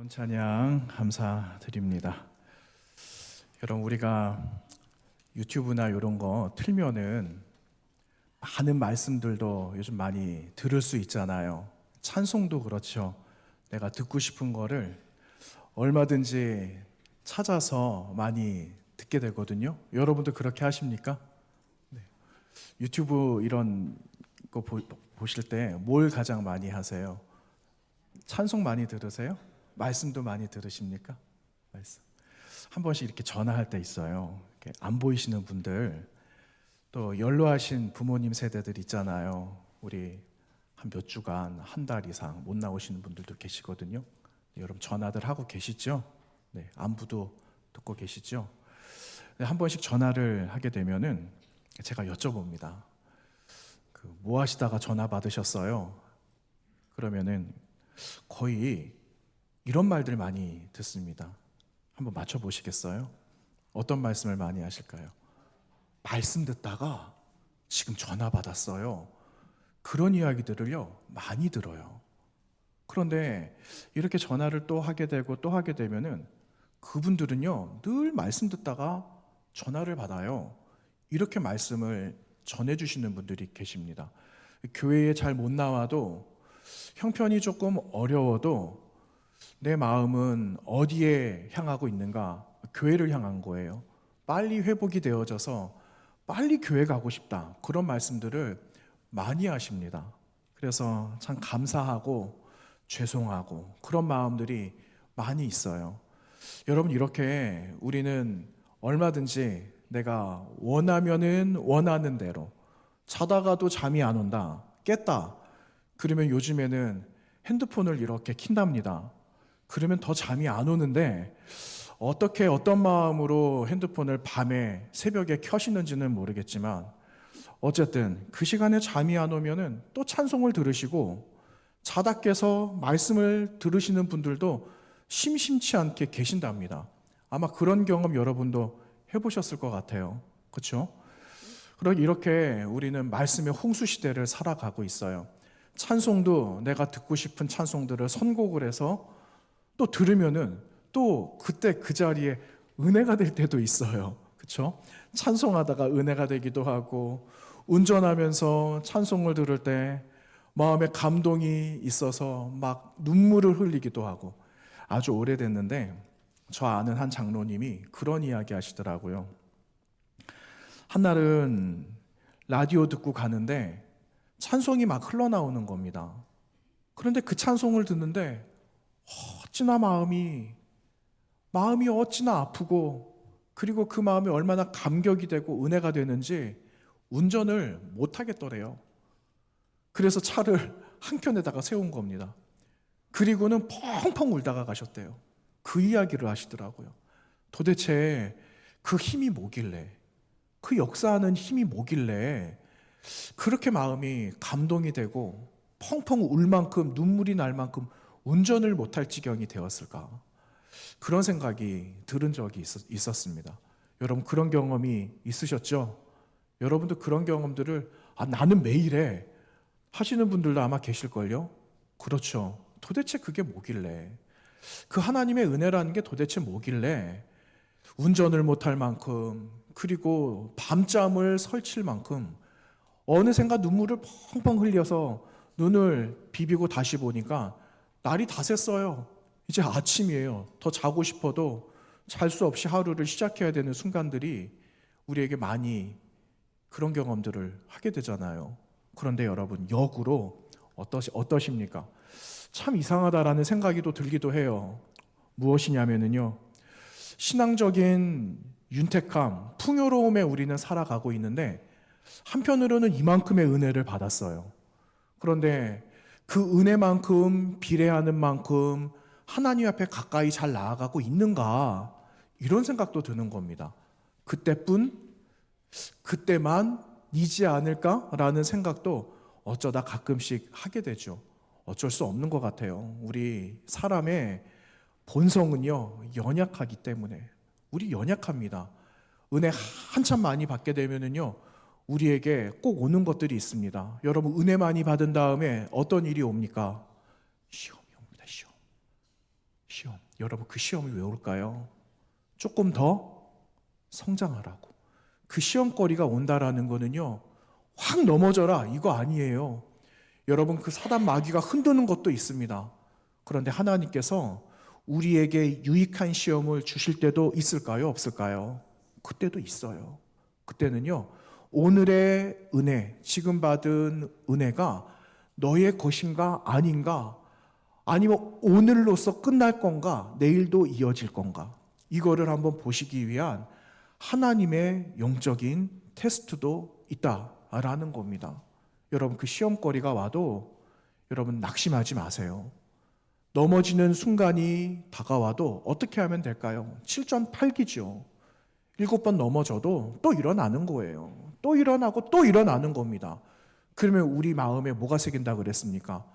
귀한 찬양 감사드립니다. 여러분, 우리가 유튜브나 이런 거 틀면은 많은 말씀들도 요즘 많이 들을 수 있잖아요. 찬송도 그렇죠. 내가 듣고 싶은 거를 얼마든지 찾아서 많이 듣게 되거든요. 여러분도 그렇게 하십니까? 네. 유튜브 이런 거 보실 때 뭘 가장 많이 하세요? 찬송 많이 들으세요? 말씀도 많이 들으십니까? 말씀. 한 번씩 이렇게 전화할 때 있어요. 이렇게 안 보이시는 분들, 또 연로하신 부모님 세대들 있잖아요. 우리 한 몇 주간, 한 달 이상 못 나오시는 분들도 계시거든요. 네, 여러분 전화들 하고 계시죠? 네, 안부도 듣고 계시죠? 네, 한 번씩 전화를 하게 되면은 제가 여쭤봅니다. 뭐 하시다가 전화 받으셨어요? 그러면은 거의 이런 말들 많이 듣습니다. 한번 맞춰보시겠어요? 어떤 말씀을 많이 하실까요? 말씀 듣다가 지금 전화 받았어요. 그런 이야기들을요, 많이 들어요. 그런데 이렇게 전화를 또 하게 되고 또 하게 되면은 그분들은요, 늘 말씀 듣다가 전화를 받아요. 이렇게 말씀을 전해주시는 분들이 계십니다. 교회에 잘 못 나와도 형편이 조금 어려워도 내 마음은 어디에 향하고 있는가? 교회를 향한 거예요. 빨리 회복이 되어져서 빨리 교회 가고 싶다. 그런 말씀들을 많이 하십니다. 그래서 참 감사하고 죄송하고 그런 마음들이 많이 있어요. 여러분, 이렇게 우리는 얼마든지 내가 원하면은 원하는 대로 자다가도 잠이 안 온다. 깼다. 그러면 요즘에는 핸드폰을 이렇게 킨답니다. 그러면 더 잠이 안 오는데 어떻게 어떤 마음으로 핸드폰을 밤에 새벽에 켜시는지는 모르겠지만 어쨌든 그 시간에 잠이 안 오면은 또 찬송을 들으시고 자다 깨서 말씀을 들으시는 분들도 심심치 않게 계신답니다. 아마 그런 경험 여러분도 해보셨을 것 같아요. 그렇죠? 그러기 이렇게 우리는 말씀의 홍수 시대를 살아가고 있어요. 찬송도 내가 듣고 싶은 찬송들을 선곡을 해서 또 들으면은 또 그때 그 자리에 은혜가 될 때도 있어요. 그렇죠? 찬송하다가 은혜가 되기도 하고 운전하면서 찬송을 들을 때 마음에 감동이 있어서 막 눈물을 흘리기도 하고 아주 오래됐는데 저 아는 한 장로님이 그런 이야기 하시더라고요. 한날은 라디오 듣고 가는데 찬송이 막 흘러나오는 겁니다. 그런데 그 찬송을 듣는데 어찌나 마음이 어찌나 아프고 그리고 그 마음이 얼마나 감격이 되고 은혜가 되는지 운전을 못 하겠더래요. 그래서 차를 한켠에다가 세운 겁니다. 그리고는 펑펑 울다가 가셨대요. 그 이야기를 하시더라고요. 도대체 그 힘이 뭐길래, 그 역사하는 힘이 뭐길래 그렇게 마음이 감동이 되고 펑펑 울 만큼 눈물이 날 만큼 운전을 못할 지경이 되었을까? 그런 생각이 들은 적이 있었습니다. 여러분, 그런 경험이 있으셨죠? 여러분도 그런 경험들을 나는 매일 해 하시는 분들도 아마 계실걸요? 그렇죠. 도대체 그게 뭐길래? 그 하나님의 은혜라는 게 도대체 뭐길래 운전을 못할 만큼 그리고 밤잠을 설칠 만큼 어느샌가 눈물을 펑펑 흘려서 눈을 비비고 다시 보니까 날이 다 샜어요. 이제 아침이에요. 더 자고 싶어도 잘 수 없이 하루를 시작해야 되는 순간들이 우리에게 많이 그런 경험들을 하게 되잖아요. 그런데 여러분, 역으로 어떠십니까? 참 이상하다라는 생각이 또 들기도 해요. 무엇이냐면요. 신앙적인 윤택함, 풍요로움에 우리는 살아가고 있는데 한편으로는 이만큼의 은혜를 받았어요. 그런데 그 은혜만큼 비례하는 만큼 하나님 앞에 가까이 잘 나아가고 있는가? 이런 생각도 드는 겁니다. 그때만 이지 않을까라는 생각도 어쩌다 가끔씩 하게 되죠. 어쩔 수 없는 것 같아요. 우리 사람의 본성은요, 연약하기 때문에. 우리 연약합니다. 은혜 한참 많이 받게 되면은요, 우리에게 꼭 오는 것들이 있습니다. 여러분, 은혜 많이 받은 다음에 어떤 일이 옵니까? 시험이 옵니다. 시험. 여러분, 그 시험이 왜 올까요? 조금 더 성장하라고. 그 시험거리가 온다라는 거는요, 확 넘어져라 이거 아니에요. 여러분, 그 사단 마귀가 흔드는 것도 있습니다. 그런데 하나님께서 우리에게 유익한 시험을 주실 때도 있을까요? 없을까요? 그때도 있어요. 그때는요, 오늘의 은혜, 지금 받은 은혜가 너의 것인가 아닌가, 아니면 오늘로서 끝날 건가, 내일도 이어질 건가, 이거를 한번 보시기 위한 하나님의 영적인 테스트도 있다라는 겁니다. 여러분, 그 시험거리가 와도 여러분 낙심하지 마세요. 넘어지는 순간이 다가와도 어떻게 하면 될까요? 7전 8기죠. 7번 넘어져도 또 일어나는 거예요. 또 일어나고 또 일어나는 겁니다. 그러면 우리 마음에 뭐가 생긴다 그랬습니까?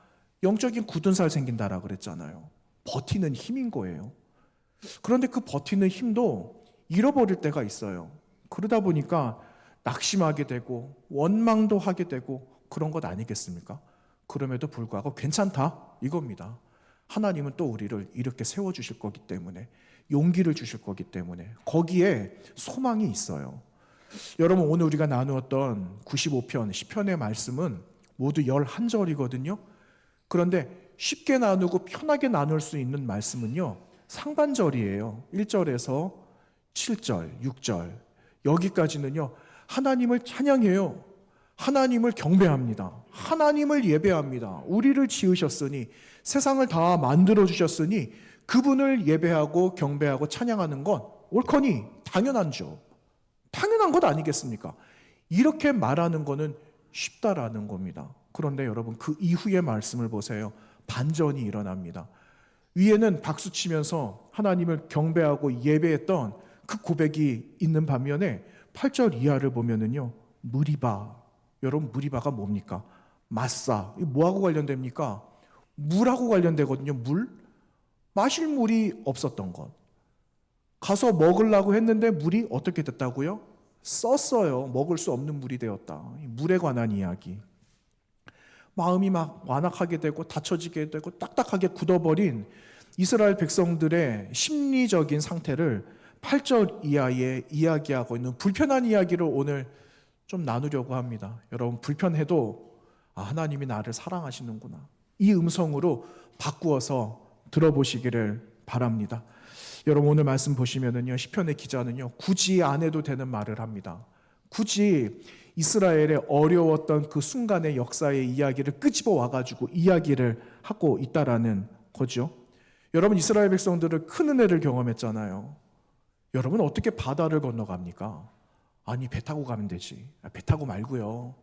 영적인 굳은 살 생긴다라 그랬잖아요. 버티는 힘인 거예요. 그런데 그 버티는 힘도 잃어버릴 때가 있어요. 그러다 보니까 낙심하게 되고 원망도 하게 되고 그런 것 아니겠습니까? 그럼에도 불구하고 괜찮다 이겁니다. 하나님은 또 우리를 이렇게 세워주실 거기 때문에, 용기를 주실 거기 때문에 거기에 소망이 있어요. 여러분, 오늘 우리가 나누었던 95편 시편의 말씀은 모두 11절이거든요. 그런데 쉽게 나누고 편하게 나눌 수 있는 말씀은요, 상반절이에요. 1절에서 7절, 6절 여기까지는요, 하나님을 찬양해요. 하나님을 경배합니다. 하나님을 예배합니다. 우리를 지으셨으니, 세상을 다 만들어 주셨으니 그분을 예배하고 경배하고 찬양하는 건 옳거니 당연한죠. 당연한 것 아니겠습니까? 이렇게 말하는 거는 쉽다라는 겁니다. 그런데 여러분, 그 이후의 말씀을 보세요. 반전이 일어납니다. 위에는 박수치면서 하나님을 경배하고 예배했던 그 고백이 있는 반면에 8절 이하를 보면은요, 무리바. 여러분, 무리바가 뭡니까? 마사. 이 뭐하고 관련됩니까? 물하고 관련되거든요. 물. 마실 물이 없었던 것. 가서 먹으려고 했는데 물이 어떻게 됐다고요? 썼어요. 먹을 수 없는 물이 되었다. 물에 관한 이야기. 마음이 막 완악하게 되고 닫혀지게 되고 딱딱하게 굳어버린 이스라엘 백성들의 심리적인 상태를 8절 이하에 이야기하고 있는 불편한 이야기를 오늘 좀 나누려고 합니다. 여러분, 불편해도 하나님이 나를 사랑하시는구나, 이 음성으로 바꾸어서 들어보시기를 바랍니다. 여러분, 오늘 말씀 보시면은요, 시편의 기자는요, 굳이 안 해도 되는 말을 합니다. 굳이 이스라엘의 어려웠던 그 순간의 역사의 이야기를 끄집어 와가지고 이야기를 하고 있다라는 거죠. 여러분, 이스라엘 백성들은 큰 은혜를 경험했잖아요. 여러분, 어떻게 바다를 건너갑니까? 아니, 배 타고 가면 되지. 배 타고 말고요.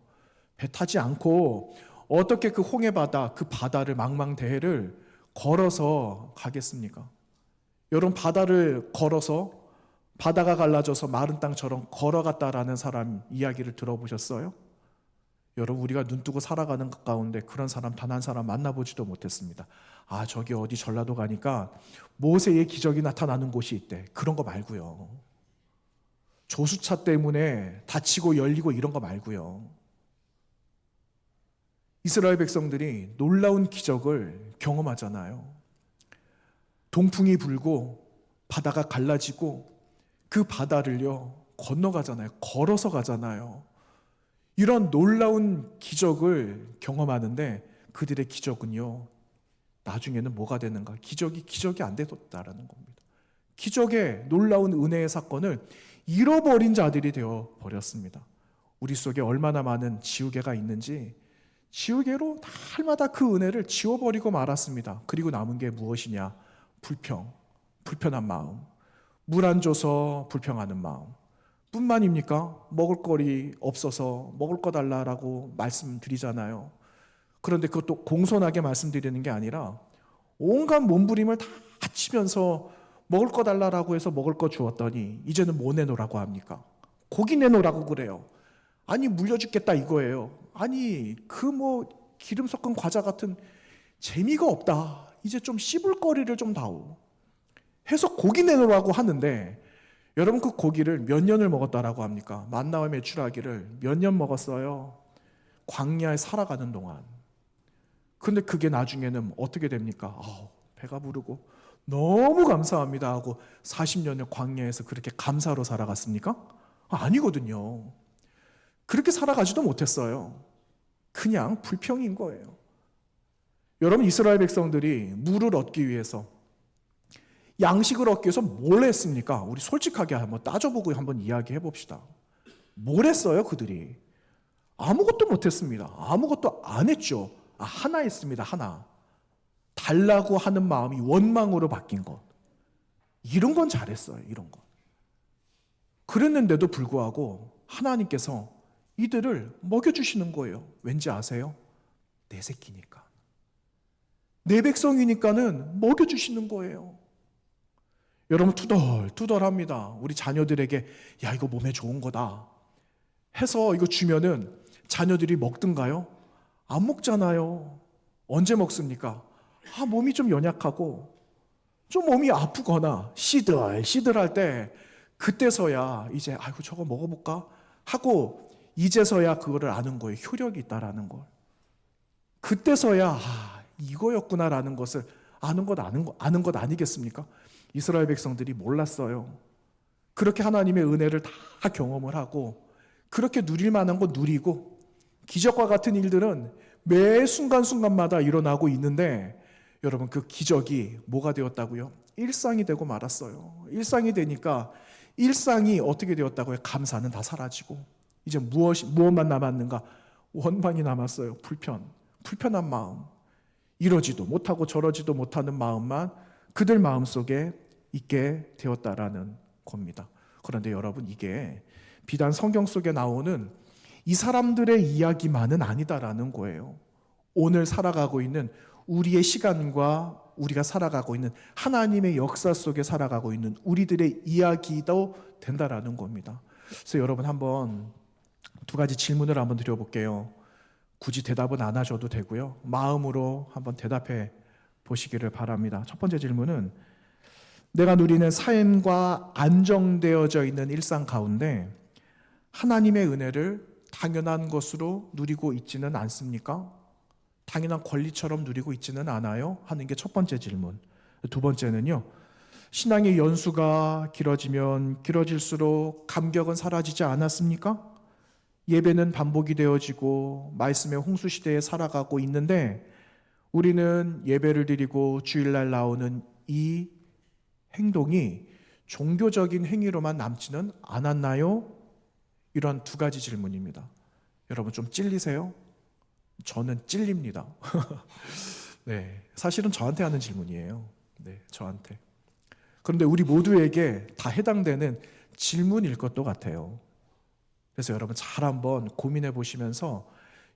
배 타지 않고 어떻게 그 홍해 바다, 그 바다를, 망망대해를 걸어서 가겠습니까? 여러분, 바다를 걸어서 바다가 갈라져서 마른 땅처럼 걸어갔다라는 사람 이야기를 들어보셨어요? 여러분, 우리가 눈뜨고 살아가는 가운데 그런 사람 단 한 사람 만나보지도 못했습니다. 저기 어디 전라도 가니까 모세의 기적이 나타나는 곳이 있대. 그런 거 말고요. 조수차 때문에 닫히고 열리고 이런 거 말고요. 이스라엘 백성들이 놀라운 기적을 경험하잖아요. 동풍이 불고 바다가 갈라지고 그 바다를요 건너가잖아요. 걸어서 가잖아요. 이런 놀라운 기적을 경험하는데 그들의 기적은요, 나중에는 뭐가 되는가? 기적이 안 되었다라는 겁니다. 기적의 놀라운 은혜의 사건을 잃어버린 자들이 되어 버렸습니다. 우리 속에 얼마나 많은 지우개가 있는지 지우개로 날마다 그 은혜를 지워버리고 말았습니다. 그리고 남은 게 무엇이냐? 불편한 마음, 물 안 줘서 불평하는 마음 뿐만입니까? 먹을 거리 없어서 먹을 거 달라라고 말씀드리잖아요. 그런데 그것도 공손하게 말씀드리는 게 아니라 온갖 몸부림을 다 치면서 먹을 거 달라라고 해서 먹을 거 주었더니 이제는 뭐 내놓으라고 합니까? 고기 내놓으라고 그래요. 아니, 물려 죽겠다 이거예요. 아니, 그 기름 섞은 과자 같은 재미가 없다. 이제 좀 씹을 거리를 좀 다오 해서 고기 내놓으라고 하는데, 여러분, 그 고기를 몇 년을 먹었다라고 합니까? 만나와 메추라기를 몇 년 먹었어요? 광야에 살아가는 동안. 근데 그게 나중에는 어떻게 됩니까? 배가 부르고 너무 감사합니다 하고 40년을 광야에서 그렇게 감사로 살아갔습니까? 아니거든요. 그렇게 살아가지도 못했어요. 그냥 불평인 거예요. 여러분, 이스라엘 백성들이 물을 얻기 위해서, 양식을 얻기 위해서 뭘 했습니까? 우리 솔직하게 한번 따져보고 한번 이야기해 봅시다. 뭘 했어요, 그들이? 아무것도 못했습니다. 아무것도 안 했죠. 하나 했습니다, 하나. 달라고 하는 마음이 원망으로 바뀐 것. 이런 건 잘했어요, 이런 것. 그랬는데도 불구하고 하나님께서 이들을 먹여주시는 거예요. 왠지 아세요? 내 새끼니까. 내 백성이니까는 먹여주시는 거예요. 여러분, 투덜투덜합니다. 우리 자녀들에게 야, 이거 몸에 좋은 거다 해서 이거 주면은 자녀들이 먹든가요? 안 먹잖아요. 언제 먹습니까? 몸이 좀 연약하고 좀 몸이 아프거나 시들시들할 때, 그때서야 이제 아이고 저거 먹어볼까 하고 이제서야 그거를 아는 거예요. 효력이 있다라는 걸. 그때서야 이거였구나라는 것을 아는 것 아니겠습니까? 이스라엘 백성들이 몰랐어요. 그렇게 하나님의 은혜를 다 경험을 하고 그렇게 누릴 만한 거 누리고 기적과 같은 일들은 매 순간순간마다 일어나고 있는데, 여러분, 그 기적이 뭐가 되었다고요? 일상이 되고 말았어요. 일상이 되니까 일상이 어떻게 되었다고요? 감사는 다 사라지고 이제 무엇만 남았는가? 원망이 남았어요. 불편한 마음. 이러지도 못하고 저러지도 못하는 마음만 그들 마음속에 있게 되었다라는 겁니다. 그런데 여러분, 이게 비단 성경 속에 나오는 이 사람들의 이야기만은 아니다라는 거예요. 오늘 살아가고 있는 우리의 시간과 우리가 살아가고 있는 하나님의 역사 속에 살아가고 있는 우리들의 이야기도 된다라는 겁니다. 그래서 여러분, 한번 두 가지 질문을 한번 드려볼게요. 굳이 대답은 안 하셔도 되고요. 마음으로 한번 대답해 보시기를 바랍니다. 첫 번째 질문은, 내가 누리는 삶과 안정되어져 있는 일상 가운데 하나님의 은혜를 당연한 것으로 누리고 있지는 않습니까? 당연한 권리처럼 누리고 있지는 않아요? 하는 게 첫 번째 질문. 두 번째는요, 신앙의 연수가 길어지면 길어질수록 감격은 사라지지 않았습니까? 예배는 반복이 되어지고 말씀의 홍수 시대에 살아가고 있는데, 우리는 예배를 드리고 주일날 나오는 이 행동이 종교적인 행위로만 남지는 않았나요? 이런 두 가지 질문입니다. 여러분, 좀 찔리세요? 저는 찔립니다. 네, 사실은 저한테 하는 질문이에요. 네, 저한테. 그런데 우리 모두에게 다 해당되는 질문일 것도 같아요. 그래서 여러분, 잘 한번 고민해 보시면서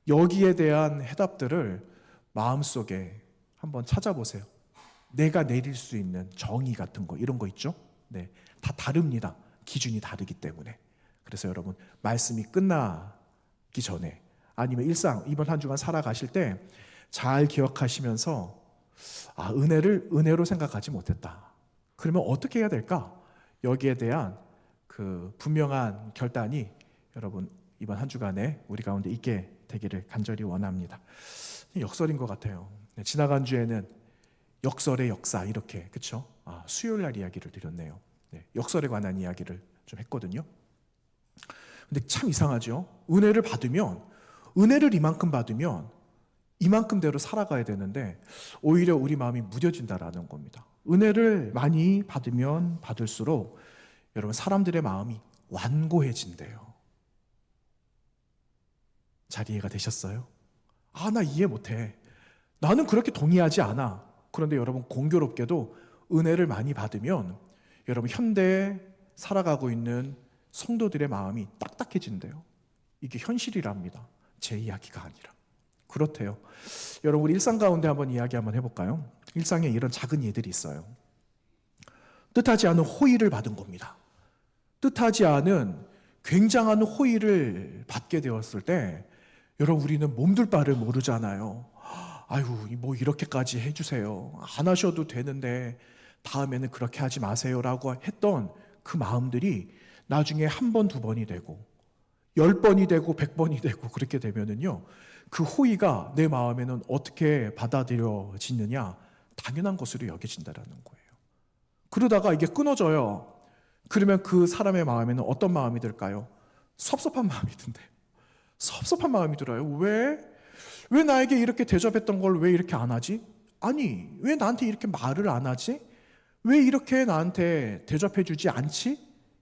여기에 대한 해답들을 마음속에 한번 찾아보세요. 내가 내릴 수 있는 정의 같은 거, 이런 거 있죠? 네, 다 다릅니다. 기준이 다르기 때문에. 그래서 여러분, 말씀이 끝나기 전에 아니면 일상 이번 한 주간 살아가실 때 잘 기억하시면서 은혜를 은혜로 생각하지 못했다. 그러면 어떻게 해야 될까? 여기에 대한 그 분명한 결단이 여러분 이번 한 주간에 우리 가운데 있게 되기를 간절히 원합니다. 역설인 것 같아요. 지나간 주에는 역설의 역사 이렇게, 그렇죠? 수요일 날 이야기를 드렸네요. 네, 역설에 관한 이야기를 좀 했거든요. 근데 참 이상하죠. 은혜를 이만큼 받으면 이만큼대로 살아가야 되는데 오히려 우리 마음이 무뎌진다라는 겁니다. 은혜를 많이 받으면 받을수록 여러분, 사람들의 마음이 완고해진대요. 잘 이해가 되셨어요? 나 이해 못해. 나는 그렇게 동의하지 않아. 그런데 여러분, 공교롭게도 은혜를 많이 받으면 여러분, 현대에 살아가고 있는 성도들의 마음이 딱딱해진대요. 이게 현실이랍니다. 제 이야기가 아니라. 그렇대요. 여러분, 우리 일상 가운데 한번 이야기 한번 해볼까요? 일상에 이런 작은 예들이 있어요. 뜻하지 않은 호의를 받은 겁니다. 뜻하지 않은 굉장한 호의를 받게 되었을 때 여러분, 우리는 몸둘 바를 모르잖아요. 아이고, 뭐 이렇게까지 해주세요. 안 하셔도 되는데 다음에는 그렇게 하지 마세요라고 했던 그 마음들이 나중에 한 번, 두 번이 되고 10번이 되고 100번이 되고 그렇게 되면은요, 그 호의가 내 마음에는 어떻게 받아들여지느냐? 당연한 것으로 여겨진다라는 거예요. 그러다가 이게 끊어져요. 그러면 그 사람의 마음에는 어떤 마음이 들까요? 섭섭한 마음이 든대요. 섭섭한 마음이 들어요. 왜? 왜 나에게 이렇게 대접했던 걸 왜 이렇게 안 하지? 아니, 왜 나한테 이렇게 말을 안 하지? 왜 이렇게 나한테 대접해 주지 않지?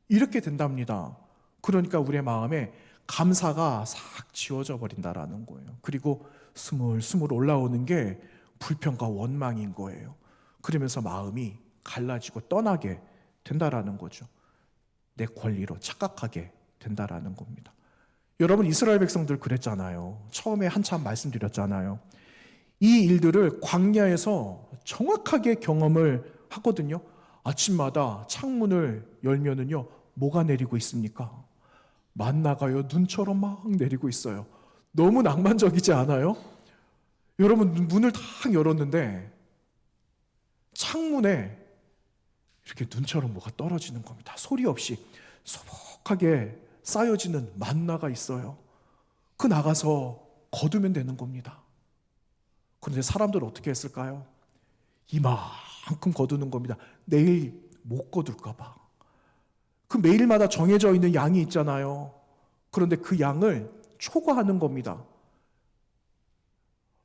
이렇게 된답니다. 그러니까 우리의 마음에 감사가 싹 지워져 버린다라는 거예요. 그리고 스물스물 올라오는 게 불평과 원망인 거예요. 그러면서 마음이 갈라지고 떠나게 된다라는 거죠. 내 권리로 착각하게 된다라는 겁니다. 여러분, 이스라엘 백성들 그랬잖아요. 처음에 한참 말씀드렸잖아요. 이 일들을 광야에서 정확하게 경험을 하거든요. 아침마다 창문을 열면은요, 뭐가 내리고 있습니까? 만나가요. 눈처럼 막 내리고 있어요. 너무 낭만적이지 않아요? 여러분, 문을 탁 열었는데 창문에 이렇게 눈처럼 뭐가 떨어지는 겁니다. 소리 없이 소복하게 쌓여지는 만나가 있어요. 그 나가서 거두면 되는 겁니다. 그런데 사람들은 어떻게 했을까요? 이만큼 거두는 겁니다. 내일 못 거둘까 봐. 그 매일마다 정해져 있는 양이 있잖아요. 그런데 그 양을 초과하는 겁니다.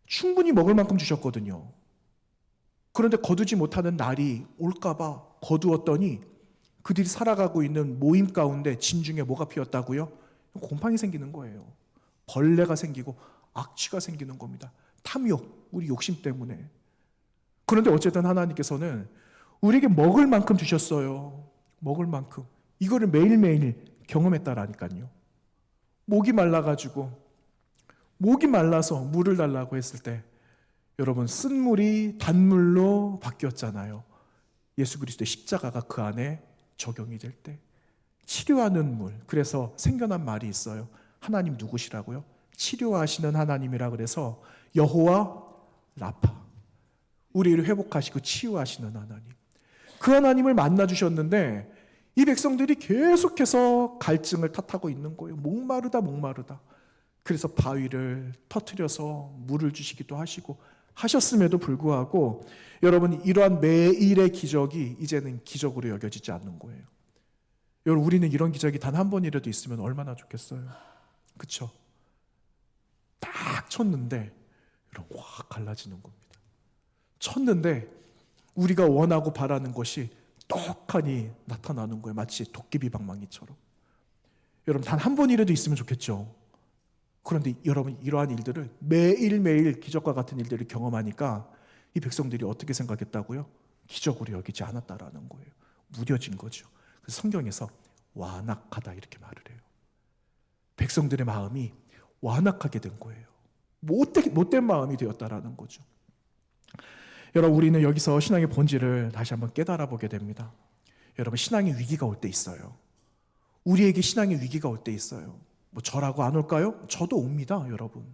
충분히 먹을 만큼 주셨거든요. 그런데 거두지 못하는 날이 올까 봐 거두었더니 그들이 살아가고 있는 모임 가운데 진중에 뭐가 피었다고요? 곰팡이 생기는 거예요. 벌레가 생기고 악취가 생기는 겁니다. 탐욕, 우리 욕심 때문에. 그런데 어쨌든 하나님께서는 우리에게 먹을 만큼 주셨어요. 먹을 만큼. 이거를 매일매일 경험했다라니까요. 목이 말라서 물을 달라고 했을 때 여러분, 쓴물이 단물로 바뀌었잖아요. 예수 그리스도의 십자가가 그 안에 적용이 될 때 치료하는 물. 그래서 생겨난 말이 있어요. 하나님 누구시라고요? 치료하시는 하나님이라 그래서 여호와 라파. 우리를 회복하시고 치유하시는 하나님. 그 하나님을 만나 주셨는데 이 백성들이 계속해서 갈증을 탓하고 있는 거예요. 목마르다. 그래서 바위를 터뜨려서 물을 주시기도 하시고 하셨음에도 불구하고 여러분, 이러한 매일의 기적이 이제는 기적으로 여겨지지 않는 거예요. 여러분, 우리는 이런 기적이 단 한 번이라도 있으면 얼마나 좋겠어요. 그렇죠? 딱 쳤는데 여러분, 확 갈라지는 겁니다. 쳤는데 우리가 원하고 바라는 것이 떡하니 나타나는 거예요. 마치 도깨비 방망이처럼. 여러분, 단 한 번이라도 있으면 좋겠죠. 그런데 여러분, 이러한 일들을 매일매일 기적과 같은 일들을 경험하니까 이 백성들이 어떻게 생각했다고요? 기적으로 여기지 않았다라는 거예요. 무뎌진 거죠. 그래서 성경에서 완악하다 이렇게 말을 해요. 백성들의 마음이 완악하게 된 거예요. 못된 마음이 되었다라는 거죠. 여러분, 우리는 여기서 신앙의 본질을 다시 한번 깨달아 보게 됩니다. 여러분, 신앙의 위기가 올 때 있어요. 우리에게 신앙의 위기가 올 때 있어요. 뭐 저라고 안 올까요? 저도 옵니다, 여러분.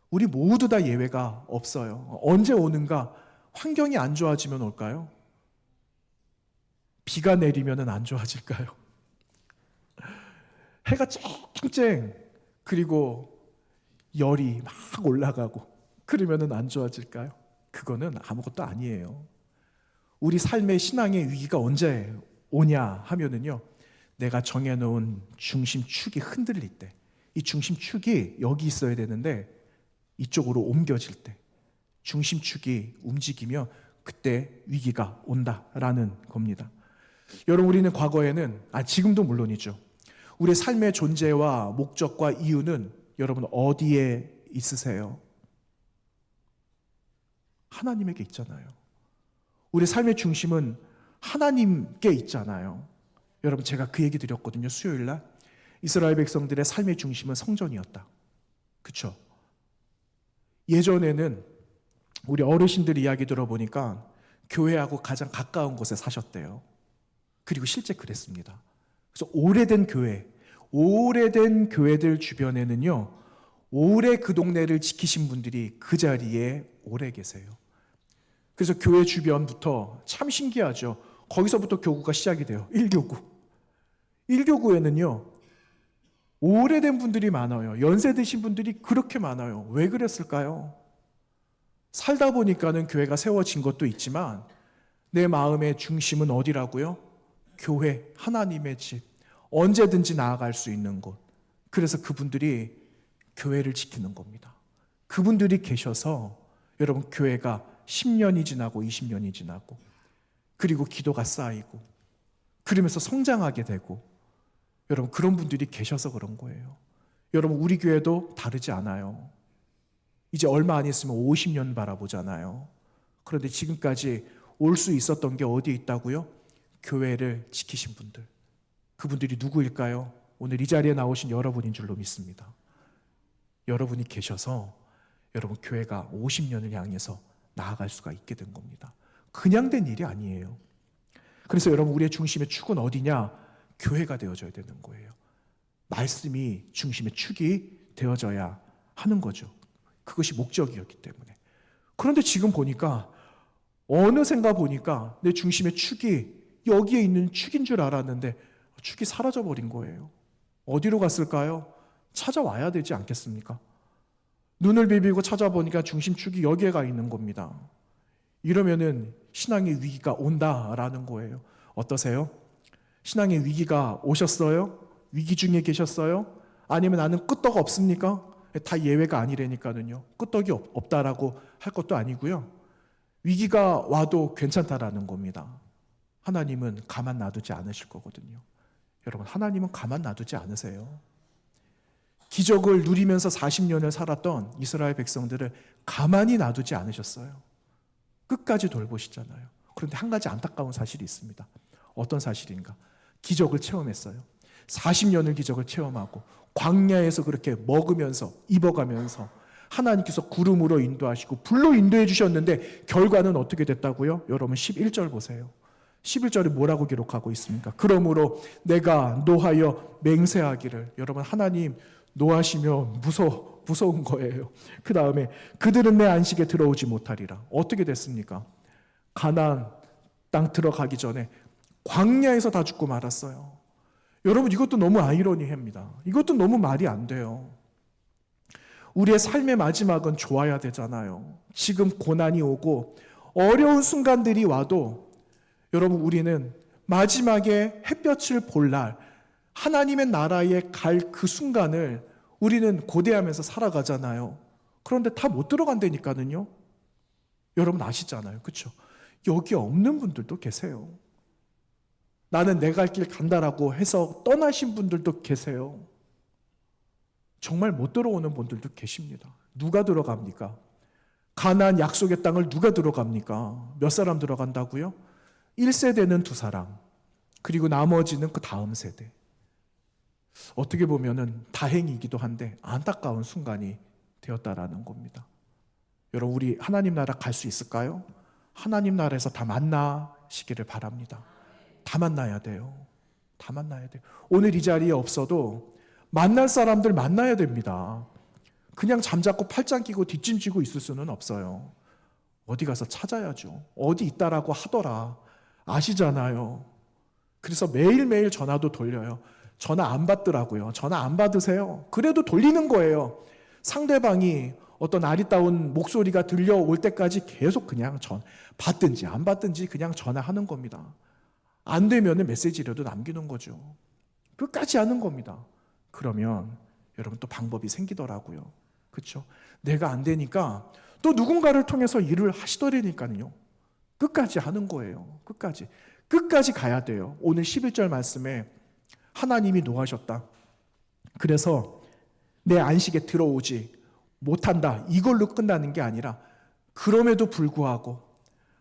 우리 모두 다 예외가 없어요. 언제 오는가? 환경이 안 좋아지면 올까요? 비가 내리면 안 좋아질까요? 해가 쨍쨍 그리고 열이 막 올라가고 그러면 안 좋아질까요? 그거는 아무것도 아니에요. 우리 삶의 신앙의 위기가 언제 오냐 하면은요, 내가 정해놓은 중심축이 흔들릴 때, 이 중심축이 여기 있어야 되는데 이쪽으로 옮겨질 때, 중심축이 움직이면 그때 위기가 온다라는 겁니다. 여러분, 우리는 과거에는, 지금도 물론이죠, 우리의 삶의 존재와 목적과 이유는 여러분 어디에 있으세요? 하나님에게 있잖아요. 우리 삶의 중심은 하나님께 있잖아요. 여러분, 제가 그 얘기 드렸거든요. 수요일날 이스라엘 백성들의 삶의 중심은 성전이었다. 그렇죠? 예전에는 우리 어르신들 이야기 들어보니까 교회하고 가장 가까운 곳에 사셨대요. 그리고 실제 그랬습니다. 그래서 오래된 교회들 주변에는요, 오래 그 동네를 지키신 분들이 그 자리에 오래 계세요. 그래서 교회 주변부터 참 신기하죠. 거기서부터 교구가 시작이 돼요. 1교구. 1교구에는요, 오래된 분들이 많아요. 연세 드신 분들이 그렇게 많아요. 왜 그랬을까요? 살다 보니까는 교회가 세워진 것도 있지만 내 마음의 중심은 어디라고요? 교회, 하나님의 집, 언제든지 나아갈 수 있는 곳. 그래서 그분들이 교회를 지키는 겁니다. 그분들이 계셔서 여러분 교회가 10년이 지나고 20년이 지나고 그리고 기도가 쌓이고 그러면서 성장하게 되고 여러분 그런 분들이 계셔서 그런 거예요. 여러분 우리 교회도 다르지 않아요. 이제 얼마 안 있으면 50년 바라보잖아요. 그런데 지금까지 올 수 있었던 게 어디에 있다고요? 교회를 지키신 분들. 그분들이 누구일까요? 오늘 이 자리에 나오신 여러분인 줄로 믿습니다. 여러분이 계셔서 여러분 교회가 50년을 향해서 나아갈 수가 있게 된 겁니다. 그냥 된 일이 아니에요. 그래서 여러분 우리의 중심의 축은 어디냐? 교회가 되어져야 되는 거예요. 말씀이 중심의 축이 되어져야 하는 거죠. 그것이 목적이었기 때문에. 그런데 지금 보니까 어느샌가 보니까 내 중심의 축이 여기에 있는 축인 줄 알았는데 축이 사라져 버린 거예요. 어디로 갔을까요? 찾아와야 되지 않겠습니까? 눈을 비비고 찾아보니까 중심축이 여기에 가 있는 겁니다. 이러면은 신앙의 위기가 온다라는 거예요. 어떠세요? 신앙의 위기가 오셨어요? 위기 중에 계셨어요? 아니면 나는 끄떡 없습니까? 다 예외가 아니라니까요. 끄떡이 없다라고 할 것도 아니고요. 위기가 와도 괜찮다라는 겁니다. 하나님은 가만 놔두지 않으실 거거든요. 여러분 하나님은 가만 놔두지 않으세요. 기적을 누리면서 40년을 살았던 이스라엘 백성들을 가만히 놔두지 않으셨어요. 끝까지 돌보시잖아요. 그런데 한 가지 안타까운 사실이 있습니다. 어떤 사실인가? 기적을 체험했어요. 40년을 기적을 체험하고 광야에서 그렇게 먹으면서 입어가면서 하나님께서 구름으로 인도하시고 불로 인도해 주셨는데 결과는 어떻게 됐다고요? 여러분 11절 보세요. 11절에 뭐라고 기록하고 있습니까? 그러므로 내가 노하여 맹세하기를. 여러분 하나님 노하시면 무서운 거예요. 그 다음에 그들은 내 안식에 들어오지 못하리라. 어떻게 됐습니까? 가나안 땅 들어가기 전에 광야에서 다 죽고 말았어요. 여러분 이것도 너무 아이러니합니다. 이것도 너무 말이 안 돼요. 우리의 삶의 마지막은 좋아야 되잖아요. 지금 고난이 오고 어려운 순간들이 와도 여러분 우리는 마지막에 햇볕을 볼 날 하나님의 나라에 갈 그 순간을 우리는 고대하면서 살아가잖아요. 그런데 다 못 들어간다니까요. 여러분 아시잖아요. 그렇죠? 여기 없는 분들도 계세요. 나는 내 갈 길 간다라고 해서 떠나신 분들도 계세요. 정말 못 들어오는 분들도 계십니다. 누가 들어갑니까? 가나안 약속의 땅을 누가 들어갑니까? 몇 사람 들어간다고요? 1세대는 2사람, 그리고 나머지는 그 다음 세대. 어떻게 보면은 다행이기도 한데 안타까운 순간이 되었다라는 겁니다. 여러분 우리 하나님 나라 갈 수 있을까요? 하나님 나라에서 다 만나시기를 바랍니다. 다 만나야 돼요. 다 만나야 돼요. 오늘 이 자리에 없어도 만날 사람들 만나야 됩니다. 그냥 잠자코 팔짱 끼고 뒷짐지고 있을 수는 없어요. 어디 가서 찾아야죠. 어디 있다라고 하더라. 아시잖아요. 그래서 매일매일 전화도 돌려요. 전화 안 받더라고요. 전화 안 받으세요. 그래도 돌리는 거예요. 상대방이 어떤 아리따운 목소리가 들려올 때까지 계속 그냥 받든지 안 받든지 그냥 전화하는 겁니다. 안 되면 메시지라도 남기는 거죠. 끝까지 하는 겁니다. 그러면 여러분 또 방법이 생기더라고요. 그렇죠? 내가 안 되니까 또 누군가를 통해서 일을 하시더라니까요. 끝까지 하는 거예요. 끝까지 가야 돼요. 오늘 11절 말씀에 하나님이 노하셨다. 그래서 내 안식에 들어오지 못한다. 이걸로 끝나는 게 아니라 그럼에도 불구하고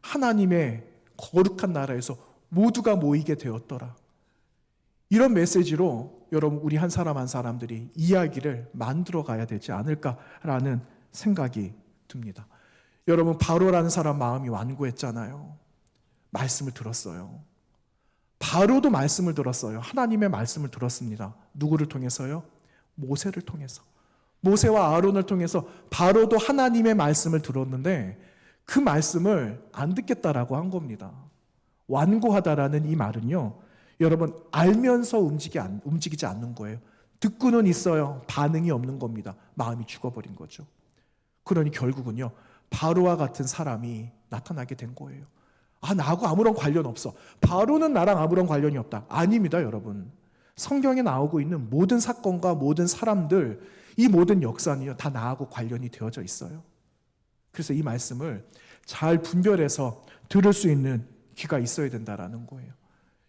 하나님의 거룩한 나라에서 모두가 모이게 되었더라. 이런 메시지로 여러분 우리 한 사람 한 사람들이 이야기를 만들어 가야 되지 않을까라는 생각이 듭니다. 여러분 바로라는 사람 마음이 완고했잖아요. 말씀을 들었어요. 바로도 말씀을 들었어요. 하나님의 말씀을 들었습니다. 누구를 통해서요? 모세를 통해서. 모세와 아론을 통해서 바로도 하나님의 말씀을 들었는데 그 말씀을 안 듣겠다라고 한 겁니다. 완고하다라는 이 말은요, 여러분 알면서 움직이지 않는 거예요. 듣고는 있어요. 반응이 없는 겁니다. 마음이 죽어버린 거죠. 그러니 결국은요, 바로와 같은 사람이 나타나게 된 거예요. 나하고 아무런 관련 없어. 바로는 나랑 아무런 관련이 없다. 아닙니다, 여러분. 성경에 나오고 있는 모든 사건과 모든 사람들, 이 모든 역사는요, 다 나하고 관련이 되어져 있어요. 그래서 이 말씀을 잘 분별해서 들을 수 있는 귀가 있어야 된다라는 거예요.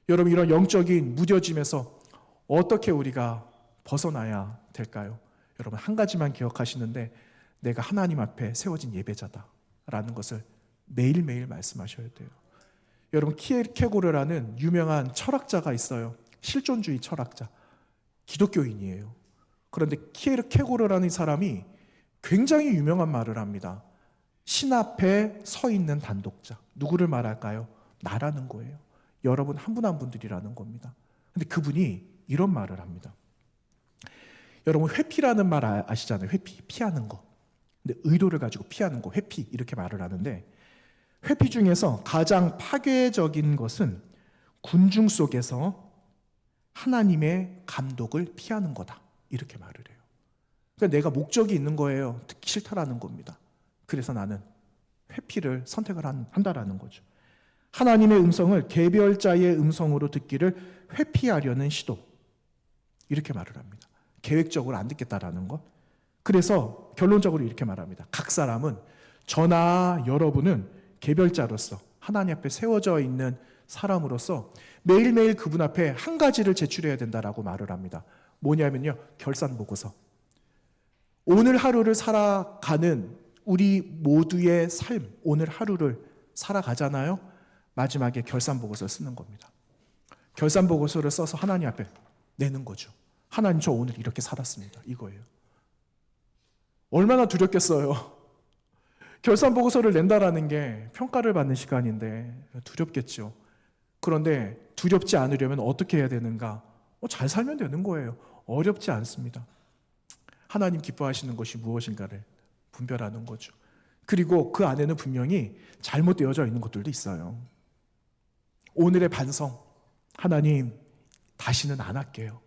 여러분, 이런 영적인 무뎌짐에서 어떻게 우리가 벗어나야 될까요? 여러분, 한 가지만 기억하시는데, 내가 하나님 앞에 세워진 예배자다라는 것을 매일매일 말씀하셔야 돼요. 여러분, 키에르케고르라는 유명한 철학자가 있어요. 실존주의 철학자. 기독교인이에요. 그런데 키에르케고르라는 사람이 굉장히 유명한 말을 합니다. 신 앞에 서 있는 단독자. 누구를 말할까요? 나라는 거예요. 여러분 한 분 한 분들이라는 겁니다. 근데 그분이 이런 말을 합니다. 여러분, 회피라는 말 아시잖아요. 회피, 피하는 거. 근데 의도를 가지고 피하는 거, 회피 이렇게 말을 하는데, 회피 중에서 가장 파괴적인 것은 군중 속에서 하나님의 감독을 피하는 거다. 이렇게 말을 해요. 그러니까 내가 목적이 있는 거예요. 듣기 싫다라는 겁니다. 그래서 나는 회피를 선택을 한다라는 거죠. 하나님의 음성을 개별자의 음성으로 듣기를 회피하려는 시도. 이렇게 말을 합니다. 계획적으로 안 듣겠다라는 것. 그래서 결론적으로 이렇게 말합니다. 각 사람은, 저나 여러분은 개별자로서 하나님 앞에 세워져 있는 사람으로서 매일매일 그분 앞에 한 가지를 제출해야 된다라고 말을 합니다. 뭐냐면요, 결산보고서. 오늘 하루를 살아가는 우리 모두의 삶, 오늘 하루를 살아가잖아요. 마지막에 결산보고서를 쓰는 겁니다. 결산보고서를 써서 하나님 앞에 내는 거죠. 하나님, 저 오늘 이렇게 살았습니다. 이거예요. 얼마나 두렵겠어요. 결산보고서를 낸다라는 게 평가를 받는 시간인데 두렵겠죠. 그런데 두렵지 않으려면 어떻게 해야 되는가? 잘 살면 되는 거예요. 어렵지 않습니다. 하나님 기뻐하시는 것이 무엇인가를 분별하는 거죠. 그리고 그 안에는 분명히 잘못되어져 있는 것들도 있어요. 오늘의 반성, 하나님 다시는 안 할게요.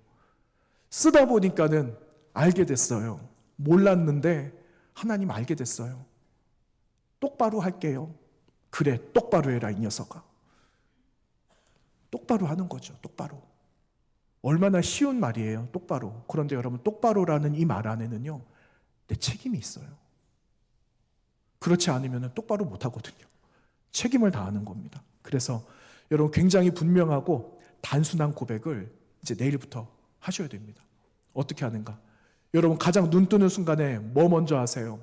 쓰다 보니까는 알게 됐어요. 몰랐는데 하나님 알게 됐어요. 똑바로 할게요. 그래, 똑바로 해라 이 녀석아. 똑바로 하는 거죠. 똑바로. 얼마나 쉬운 말이에요. 똑바로. 그런데 여러분, 똑바로라는 이 말 안에는요, 내 책임이 있어요. 그렇지 않으면 똑바로 못 하거든요. 책임을 다하는 겁니다. 그래서 여러분, 굉장히 분명하고 단순한 고백을 이제 내일부터 하셔야 됩니다. 어떻게 하는가? 여러분, 가장 눈 뜨는 순간에 뭐 먼저 하세요?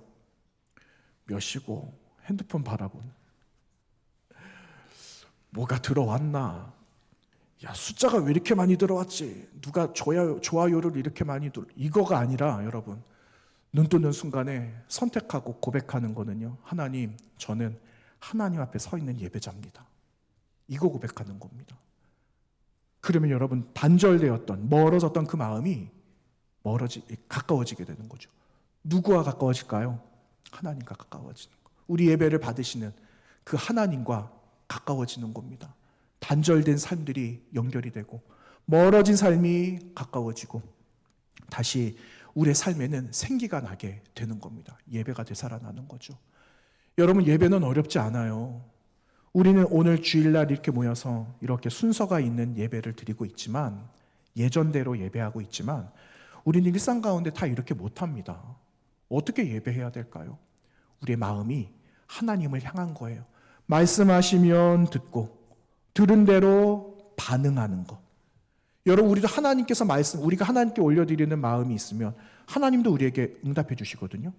몇 시고 핸드폰 바라보는. 뭐가 들어왔나? 야, 숫자가 왜 이렇게 많이 들어왔지? 누가 좋아요를 이렇게 많이 이거가 아니라, 여러분, 눈 뜨는 순간에 선택하고 고백하는 거는요, 하나님, 저는 하나님 앞에 서 있는 예배자입니다. 이거 고백하는 겁니다. 그러면 여러분, 단절되었던, 멀어졌던 그 마음이 가까워지게 되는 거죠. 누구와 가까워질까요? 하나님과 가까워지는 거. 우리 예배를 받으시는 그 하나님과 가까워지는 겁니다. 단절된 삶들이 연결이 되고, 멀어진 삶이 가까워지고, 다시 우리의 삶에는 생기가 나게 되는 겁니다. 예배가 되살아나는 거죠. 여러분, 예배는 어렵지 않아요. 우리는 오늘 주일날 이렇게 모여서 이렇게 순서가 있는 예배를 드리고 있지만, 예전대로 예배하고 있지만, 우리는 일상 가운데 다 이렇게 못합니다. 어떻게 예배해야 될까요? 우리의 마음이 하나님을 향한 거예요. 말씀하시면 듣고, 들은 대로 반응하는 것. 여러분, 우리도 하나님께서 우리가 하나님께 올려드리는 마음이 있으면 하나님도 우리에게 응답해 주시거든요.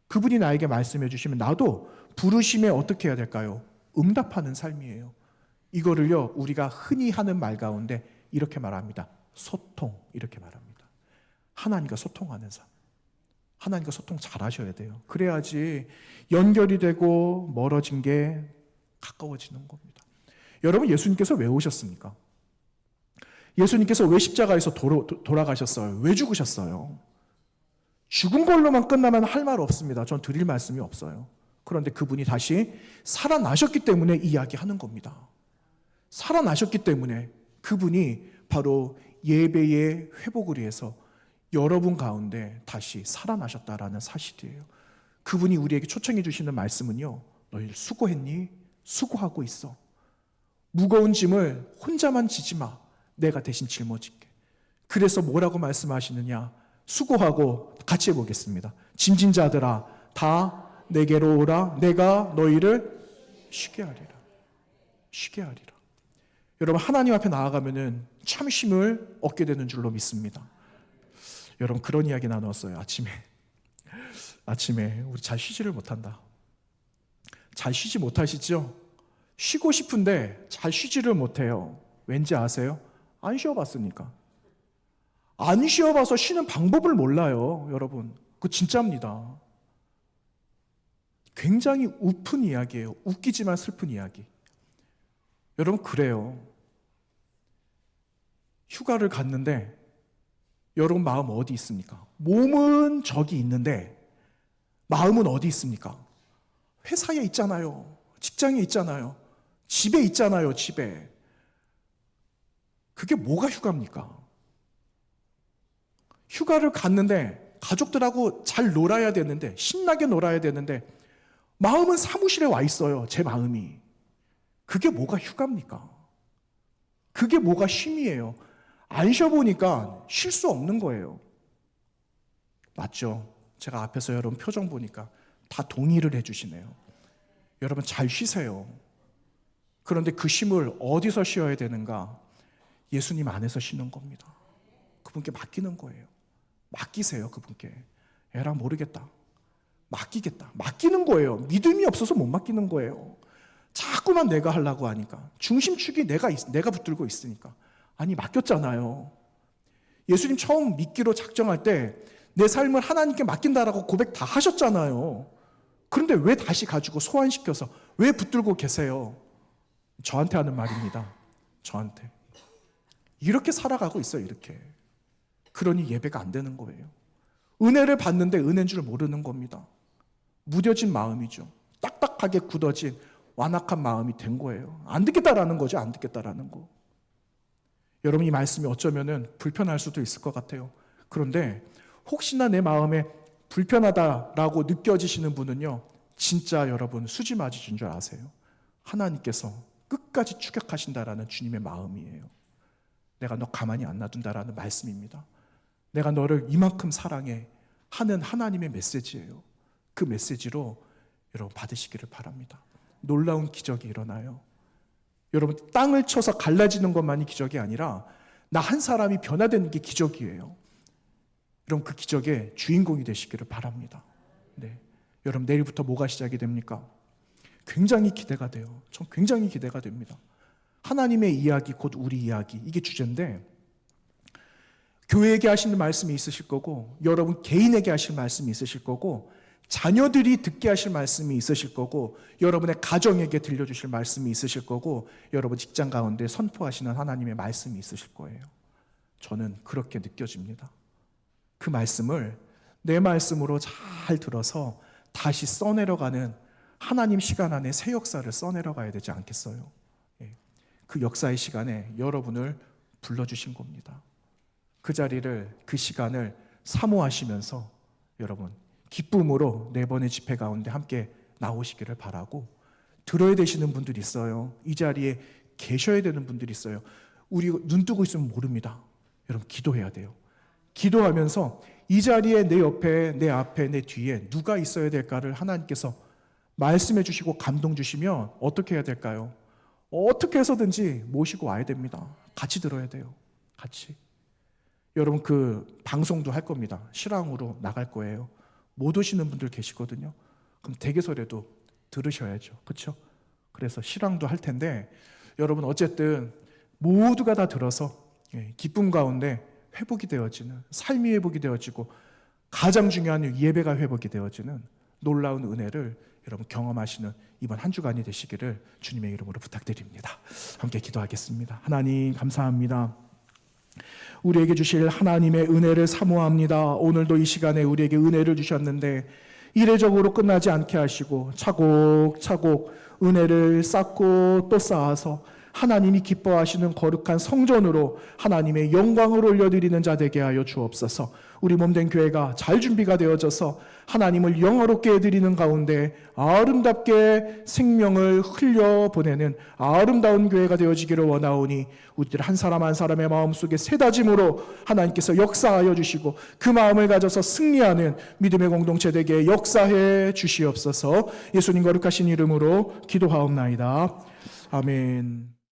그분이 나에게 말씀해 주시면 나도 부르심에 어떻게 해야 될까요? 응답하는 삶이에요. 이거를요, 우리가 흔히 하는 말 가운데 이렇게 말합니다. 소통, 이렇게 말합니다. 하나님과 소통하는 삶. 하나님과 소통 잘 하셔야 돼요. 그래야지 연결이 되고 멀어진 게 가까워지는 겁니다. 여러분, 예수님께서 왜 오셨습니까? 예수님께서 왜 십자가에서 돌아가셨어요? 왜 죽으셨어요? 죽은 걸로만 끝나면 할 말 없습니다. 전 드릴 말씀이 없어요. 그런데 그분이 다시 살아나셨기 때문에 이야기하는 겁니다. 살아나셨기 때문에 그분이 바로 예배의 회복을 위해서 여러분 가운데 다시 살아나셨다라는 사실이에요. 그분이 우리에게 초청해 주시는 말씀은요, 너희 수고했니? 수고하고 있어. 무거운 짐을 혼자만 지지 마. 내가 대신 짊어질게. 그래서 뭐라고 말씀하시느냐? 수고하고 같이 해보겠습니다. 짐진 자들아 다 내게로 오라. 내가 너희를 쉬게 하리라. 쉬게 하리라. 여러분, 하나님 앞에 나아가면은 참 쉼을 얻게 되는 줄로 믿습니다. 여러분, 그런 이야기 나눴어요. 아침에 우리 잘 쉬지를 못한다. 잘 쉬지 못하시죠? 쉬고 싶은데 잘 쉬지를 못해요. 왠지 아세요? 안 쉬어봤으니까. 안 쉬어봐서 쉬는 방법을 몰라요. 여러분, 그거 진짜입니다. 굉장히 우픈 이야기예요. 웃기지만 슬픈 이야기. 여러분, 그래요. 휴가를 갔는데 여러분 마음 어디 있습니까? 몸은 저기 있는데 마음은 어디 있습니까? 회사에 있잖아요. 직장에 있잖아요. 집에 있잖아요. 집에. 그게 뭐가 휴가입니까? 휴가를 갔는데 가족들하고 잘 놀아야 되는데, 신나게 놀아야 되는데 마음은 사무실에 와 있어요. 제 마음이. 그게 뭐가 휴가입니까? 그게 뭐가 쉼이에요? 안 쉬어보니까 쉴 수 없는 거예요. 맞죠? 제가 앞에서 여러분 표정 보니까 다 동의를 해주시네요. 여러분, 잘 쉬세요. 그런데 그 쉼을 어디서 쉬어야 되는가? 예수님 안에서 쉬는 겁니다. 그분께 맡기는 거예요. 맡기세요. 그분께. 에라 모르겠다. 맡기겠다. 맡기는 거예요. 믿음이 없어서 못 맡기는 거예요. 자꾸만 내가 하려고 하니까. 중심축이 내가 붙들고 있으니까. 아니, 맡겼잖아요. 예수님 처음 믿기로 작정할 때 내 삶을 하나님께 맡긴다라고 고백 다 하셨잖아요. 그런데 왜 다시 가지고 소환시켜서 왜 붙들고 계세요? 저한테 하는 말입니다. 저한테. 이렇게 살아가고 있어요. 이렇게. 그러니 예배가 안 되는 거예요. 은혜를 받는데 은혜인 줄 모르는 겁니다. 무뎌진 마음이죠. 딱딱하게 굳어진 완악한 마음이 된 거예요. 안 듣겠다라는 거죠. 안 듣겠다라는 거. 여러분, 이 말씀이 어쩌면은 불편할 수도 있을 것 같아요. 그런데 혹시나 내 마음에 불편하다라고 느껴지시는 분은요, 진짜 여러분 수지 맞으신 줄 아세요? 하나님께서 끝까지 추격하신다라는 주님의 마음이에요. 내가 너 가만히 안 놔둔다라는 말씀입니다. 내가 너를 이만큼 사랑해 하는 하나님의 메시지예요. 그 메시지로 여러분 받으시기를 바랍니다. 놀라운 기적이 일어나요. 여러분, 땅을 쳐서 갈라지는 것만이 기적이 아니라 나 한 사람이 변화되는 게 기적이에요. 여러분, 그 기적의 주인공이 되시기를 바랍니다. 네. 여러분, 내일부터 뭐가 시작이 됩니까? 굉장히 기대가 돼요. 전 굉장히 기대가 됩니다. 하나님의 이야기, 곧 우리 이야기, 이게 주제인데, 교회에게 하시는 말씀이 있으실 거고, 여러분 개인에게 하실 말씀이 있으실 거고, 자녀들이 듣게 하실 말씀이 있으실 거고, 여러분의 가정에게 들려주실 말씀이 있으실 거고, 여러분 직장 가운데 선포하시는 하나님의 말씀이 있으실 거예요. 저는 그렇게 느껴집니다. 그 말씀을 내 말씀으로 잘 들어서 다시 써내려가는 하나님 시간 안에 새 역사를 써내려가야 되지 않겠어요? 그 역사의 시간에 여러분을 불러주신 겁니다. 그 자리를, 그 시간을 사모하시면서 여러분 기쁨으로 네 번의 집회 가운데 함께 나오시기를 바라고, 들어야 되시는 분들이 있어요. 이 자리에 계셔야 되는 분들이 있어요. 우리 눈 뜨고 있으면 모릅니다. 여러분, 기도해야 돼요. 기도하면서 이 자리에 내 옆에, 내 앞에, 내 뒤에 누가 있어야 될까를 하나님께서 말씀해 주시고 감동 주시면 어떻게 해야 될까요? 어떻게 해서든지 모시고 와야 됩니다. 같이 들어야 돼요. 같이. 여러분, 그 방송도 할 겁니다. 실황으로 나갈 거예요. 못 오시는 분들 계시거든요. 그럼 댁에서라도 들으셔야죠. 그렇죠? 그래서 실황도 할 텐데, 여러분 어쨌든 모두가 다 들어서 기쁨 가운데 회복이 되어지는, 삶이 회복이 되어지고 가장 중요한 예배가 회복이 되어지는 놀라운 은혜를 여러분 경험하시는 이번 한 주간이 되시기를 주님의 이름으로 부탁드립니다. 함께 기도하겠습니다. 하나님 감사합니다. 우리에게 주실 하나님의 은혜를 사모합니다. 오늘도 이 시간에 우리에게 은혜를 주셨는데 이례적으로 끝나지 않게 하시고 차곡차곡 은혜를 쌓고 또 쌓아서 하나님이 기뻐하시는 거룩한 성전으로 하나님의 영광을 올려드리는 자 되게 하여 주옵소서. 우리 몸된 교회가 잘 준비가 되어져서 하나님을 영화롭게 해드리는 가운데 아름답게 생명을 흘려보내는 아름다운 교회가 되어지기를 원하오니 우리들 한 사람 한 사람의 마음속에 새다짐으로 하나님께서 역사하여 주시고 그 마음을 가져서 승리하는 믿음의 공동체 되게 역사해 주시옵소서. 예수님 거룩하신 이름으로 기도하옵나이다. 아멘.